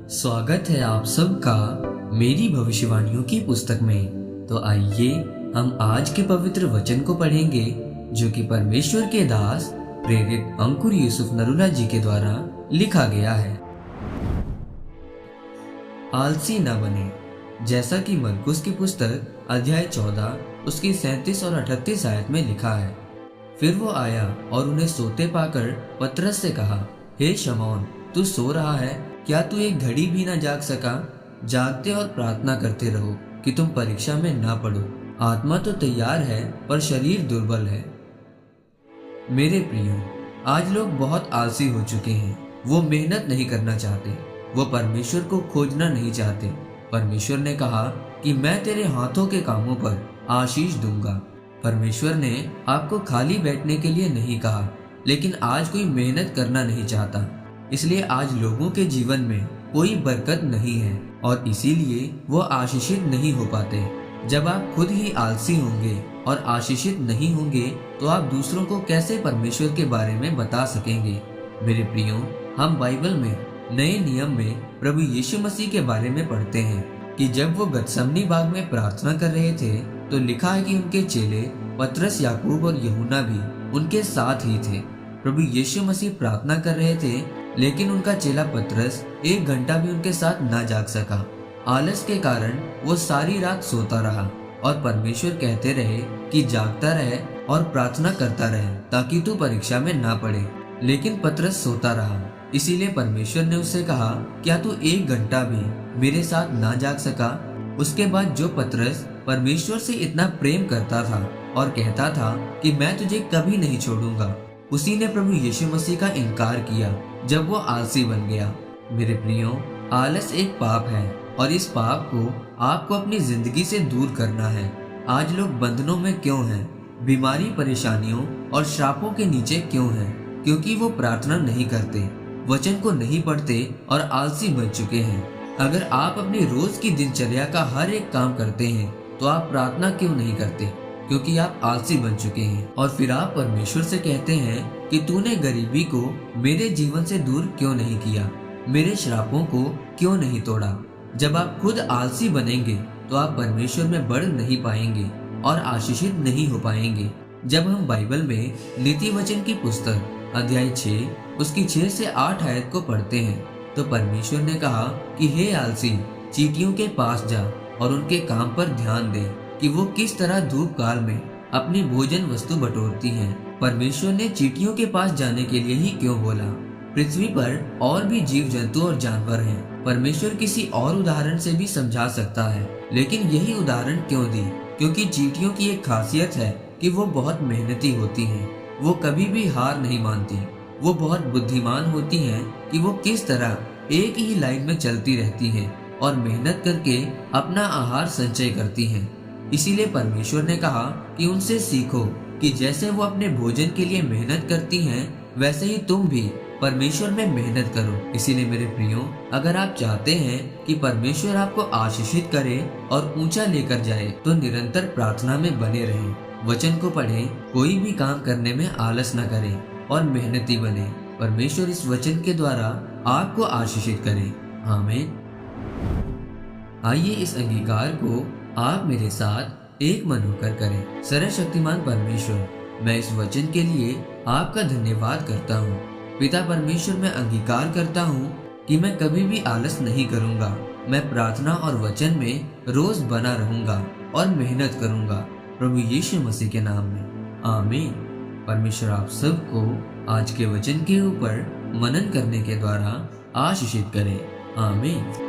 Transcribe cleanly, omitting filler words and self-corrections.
स्वागत है आप सबका मेरी भविष्यवाणियों की पुस्तक में। तो आइए हम आज के पवित्र वचन को पढ़ेंगे जो कि परमेश्वर के दास प्रेरित अंकुर यूसुफ नरूला जी के द्वारा लिखा गया है। आलसी न बने, जैसा कि मरकुस की पुस्तक अध्याय 14 उसकी 37 और 38 आयत में लिखा है। फिर वो आया और उन्हें सोते पाकर पतरस से कहा, हे शमौन, तू सो रहा है? क्या तू एक घड़ी भी न जाग सका? जागते और प्रार्थना करते रहो कि तुम परीक्षा में ना पड़ो। आत्मा तो तैयार है पर शरीर दुर्बल है। मेरे प्रियो, आज लोग बहुत आलसी हो चुके हैं। वो मेहनत नहीं करना चाहते, वो परमेश्वर को खोजना नहीं चाहते। परमेश्वर ने कहा कि मैं तेरे हाथों के कामों पर आशीष दूंगा। परमेश्वर ने आपको खाली बैठने के लिए नहीं कहा, लेकिन आज कोई मेहनत करना नहीं चाहता। इसलिए आज लोगों के जीवन में कोई बरकत नहीं है और इसीलिए वो आशीषित नहीं हो पाते। जब आप खुद ही आलसी होंगे और आशीषित नहीं होंगे तो आप दूसरों को कैसे परमेश्वर के बारे में बता सकेंगे। मेरे प्रियो, हम बाइबल में नए नियम में प्रभु यीशु मसीह के बारे में पढ़ते हैं कि जब वो गतसमनी बाग में प्रार्थना कर रहे थे तो लिखा है कि उनके चेले पतरस, याकूब और यूहन्ना भी उनके साथ ही थे। प्रभु यीशु मसीह प्रार्थना कर रहे थे, लेकिन उनका चेला पतरस 1 घंटा भी उनके साथ ना जाग सका। आलस के कारण वो सारी रात सोता रहा और परमेश्वर कहते रहे कि जागता रहे और प्रार्थना करता रहे ताकि तू परीक्षा में ना पड़े। लेकिन पतरस सोता रहा, इसीलिए परमेश्वर ने उससे कहा, क्या तू 1 घंटा भी मेरे साथ ना जाग सका? उसके बाद जो पतरस परमेश्वर से इतना प्रेम करता था और कहता था कि मैं तुझे कभी नहीं छोड़ूंगा, उसी ने प्रभु यीशु मसीह का इनकार किया जब वो आलसी बन गया। मेरे प्रियो, आलस एक पाप है और इस पाप को आपको अपनी जिंदगी से दूर करना है। आज लोग बंधनों में क्यों हैं? बीमारी, परेशानियों और श्रापों के नीचे क्यों हैं? क्योंकि वो प्रार्थना नहीं करते, वचन को नहीं पढ़ते और आलसी बन चुके हैं। अगर आप अपनी रोज की दिनचर्या का हर एक काम करते हैं तो आप प्रार्थना क्यों नहीं करते? क्योंकि आप आलसी बन चुके हैं। और फिर आप परमेश्वर से कहते हैं कि तूने गरीबी को मेरे जीवन से दूर क्यों नहीं किया, मेरे श्रापों को क्यों नहीं तोड़ा। जब आप खुद आलसी बनेंगे तो आप परमेश्वर में बढ़ नहीं पाएंगे और आशीषित नहीं हो पाएंगे। जब हम बाइबल में नीति वचन की पुस्तक अध्याय 6 उसकी 6 से 8 आयत को पढ़ते हैं तो परमेश्वर ने कहा कि हे आलसी, चींटियों के पास जा और उनके काम पर ध्यान दे कि वो किस तरह धूप काल में अपनी भोजन वस्तु बटोरती हैं। परमेश्वर ने चींटियों के पास जाने के लिए ही क्यों बोला? पृथ्वी पर और भी जीव जंतु और जानवर हैं। परमेश्वर किसी और उदाहरण से भी समझा सकता है, लेकिन यही उदाहरण क्यों दी? क्योंकि चींटियों की एक खासियत है कि वो बहुत मेहनती होती हैं। वो कभी भी हार नहीं मानती। वो बहुत बुद्धिमान होती हैं कि वो किस तरह एक ही लाइन में चलती रहती हैं और मेहनत करके अपना आहार संचय करती हैं। इसीलिए परमेश्वर ने कहा कि उनसे सीखो कि जैसे वो अपने भोजन के लिए मेहनत करती हैं, वैसे ही तुम भी परमेश्वर में मेहनत करो। इसीलिए मेरे प्रियो, अगर आप चाहते हैं कि परमेश्वर आपको आशीषित करे और ऊंचा लेकर जाए तो निरंतर प्रार्थना में बने रहें, वचन को पढ़ें, कोई भी काम करने में आलस न करें और मेहनती बने। परमेश्वर इस वचन के द्वारा आपको आशीषित करे। आमीन। आइए इस अंगीकार को आप मेरे साथ एक मन होकर करें। सर्वशक्तिमान परमेश्वर, मैं इस वचन के लिए आपका धन्यवाद करता हूँ। पिता परमेश्वर, मैं अंगीकार करता हूँ कि मैं कभी भी आलस नहीं करूँगा। मैं प्रार्थना और वचन में रोज बना रहूँगा और मेहनत करूँगा, प्रभु यीशु मसीह के नाम में। आमीन। परमेश्वर आप सबको आज के वचन के ऊपर मनन करने के द्वारा आशीषित करे। आमीन।